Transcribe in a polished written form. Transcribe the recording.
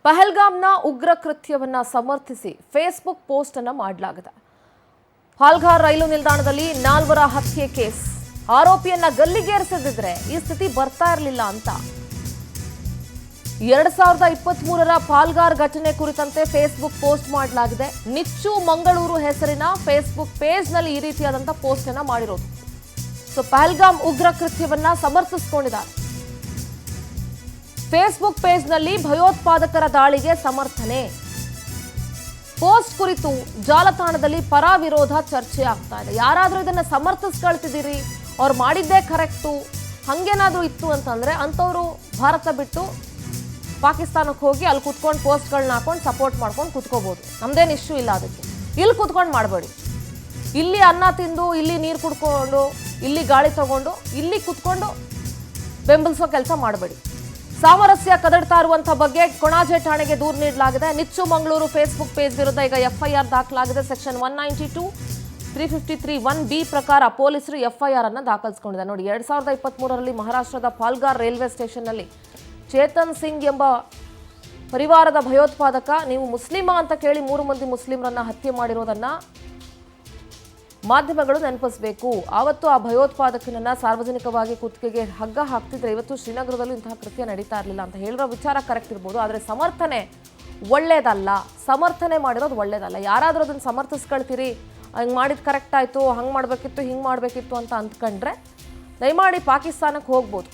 ಪಹಲ್ಗಾಮ್ನ ಉಗ್ರ ಕೃತ್ಯವನ್ನ ಸಮರ್ಥಿಸಿ Facebook post ಅನ್ನು ಮಾಡಲಾಗಿದೆ. ಪಾಲ್ಘಾರ್ ರೈಲು ನಿಲ್ದಾಣದಲ್ಲಿ 4 ಹತ್ಯೆ ಕೇಸ್. ಆರೋಪಿಯನ್ನ ಗಲ್ಲಿಗೇರಿಸದಿದ್ರೆ ಈ ಸ್ಥಿತಿ ಬರ್ತಾ ಇರಲಿಲ್ಲ ಅಂತ 2023ರ ಪಾಲ್ಘಾರ್ ಘಟನೆ ಕುರಿತಂತೆ ಫೇಸ್ಬುಕ್ ಪೋಸ್ಟ್ ಮಾಡಲಾಗಿದೆ. ನಿಚ್ಚು ಮಂಗಳೂರು ಹೆಸರಿನ ಫೇಸ್ಬುಕ್ ಪೇಜ್ನಲ್ಲಿ ಈ ರೀತಿಯಾದಂಥ ಪೋಸ್ಟ್ ಅನ್ನ ಮಾಡಿರೋದು. ಪಹಲ್ಗಾಮ್ ಉಗ್ರ ಕೃತ್ಯವನ್ನ ಸಮರ್ಥಿಸಿಕೊಂಡಿದ್ದಾರೆ. ಫೇಸ್ಬುಕ್ ಪೇಜ್ನಲ್ಲಿ ಭಯೋತ್ಪಾದಕರ ದಾಳಿಗೆ ಸಮರ್ಥನೆ. ಪೋಸ್ಟ್ ಕುರಿತು ಜಾಲತಾಣದಲ್ಲಿ ಪರ ವಿರೋಧ ಚರ್ಚೆ ಆಗ್ತಾ ಇದೆ. ಯಾರಾದರೂ ಇದನ್ನ ಸಮರ್ಥಿಸ್ಕೊಳ್ತಿದ್ದೀರಿ, ಅವ್ರು ಮಾಡಿದ್ದೇ ಕರೆಕ್ಟು, ಹಂಗೇನಾದ್ರೂ ಇತ್ತು ಅಂತಂದ್ರೆ ಅಂಥವ್ರು ಭಾರತ ಬಿಟ್ಟು ಪಾಕಿಸ್ತಾನಕ್ಕೆ ಹೋಗಿ ಅಲ್ಲಿ ಕುತ್ಕೊಂಡು ಪೋಸ್ಟ್ಗಳನ್ನ ಹಾಕೊಂಡು ಸಪೋರ್ಟ್ ಮಾಡ್ಕೊಂಡು ಕುತ್ಕೋಬಹುದು. ನಮ್ದೇನು ಇಶ್ಯೂ ಇಲ್ಲ ಅದಕ್ಕೆ. ಇಲ್ಲಿ ಕುತ್ಕೊಂಡು ಮಾಡಬೇಡಿ. ಇಲ್ಲಿ ಅನ್ನ ತಿಂದು, ಇಲ್ಲಿ ನೀರು ಕುಡ್ಕೊಂಡು, ಇಲ್ಲಿ ಗಾಳಿ ತಗೊಂಡು, ಇಲ್ಲಿ ಕುತ್ಕೊಂಡು ಬೆಂಬಲಿಸೋ ಕೆಲಸ ಮಾಡಬೇಡಿ. ಸಾಮರಸ್ಯ ಕದಡ್ತಾ ಇರುವಂಥ ಬಗ್ಗೆ ಕೊಣಾಜೆ ಠಾಣೆಗೆ ದೂರು ನೀಡಲಾಗಿದೆ. ನಿಚ್ಚು ಮಂಗಳೂರು ಫೇಸ್ಬುಕ್ ಪೇಜ್ ವಿರುದ್ಧ ಈಗ ಎಫ್ಐಆರ್ ದಾಖಲಾಗಿದೆ. ಸೆಕ್ಷನ್ 192, 353 1B ಪ್ರಕಾರ ಪೊಲೀಸರು ಎಫ್ಐಆರ್ ಅನ್ನು ದಾಖಲಿಸಿಕೊಂಡಿದ್ದಾರೆ. ನೋಡಿ, 2023ರಲ್ಲಿ ಮಹಾರಾಷ್ಟ್ರದ ಪಾಲ್ಘಾರ್ ರೈಲ್ವೆ ಸ್ಟೇಷನ್ನಲ್ಲಿ ಚೇತನ್ ಸಿಂಗ್ ಎಂಬ ಪರಿವಾರದ ಭಯೋತ್ಪಾದಕ, ನೀವು ಮುಸ್ಲಿಮಾ ಅಂತ ಕೇಳಿ 3 ಮಂದಿ ಮುಸ್ಲಿಮರನ್ನ ಹತ್ಯೆ ಮಾಡಿರೋದನ್ನ ಮಾಧ್ಯಮಗಳು ನೆನಪಿಸಬೇಕು. ಆವತ್ತು ಆ ಭಯೋತ್ಪಾದಕನನ್ನ ಸಾರ್ವಜನಿಕವಾಗಿ ಕುತ್ತಿಗೆಗೆ ಹಗ್ಗ ಹಾಕ್ತಿದ್ರೆ ಇವತ್ತು ಶ್ರೀನಗರದಲ್ಲೂ ಇಂತಹ ಕೃತ್ಯ ನಡೀತಾ ಇರಲಿಲ್ಲ ಅಂತ ಹೇಳಿರೋ ವಿಚಾರ ಕರೆಕ್ಟ್ ಇರ್ಬೋದು. ಆದರೆ ಸಮರ್ಥನೆ ಒಳ್ಳೇದಲ್ಲ. ಸಮರ್ಥನೆ ಮಾಡಿರೋದು ಒಳ್ಳೇದಲ್ಲ. ಯಾರಾದರೂ ಅದನ್ನು ಸಮರ್ಥಿಸ್ಕೊಳ್ತೀರಿ, ಹಂಗೆ ಮಾಡಿದ್ದು ಕರೆಕ್ಟ್ ಆಯಿತು, ಹಂಗೆ ಮಾಡಬೇಕಿತ್ತು, ಹಿಂಗೆ ಮಾಡಬೇಕಿತ್ತು ಅಂತ ಅಂದ್ಕೊಂಡ್ರೆ ದಯಮಾಡಿ ಪಾಕಿಸ್ತಾನಕ್ಕೆ ಹೋಗ್ಬೋದು.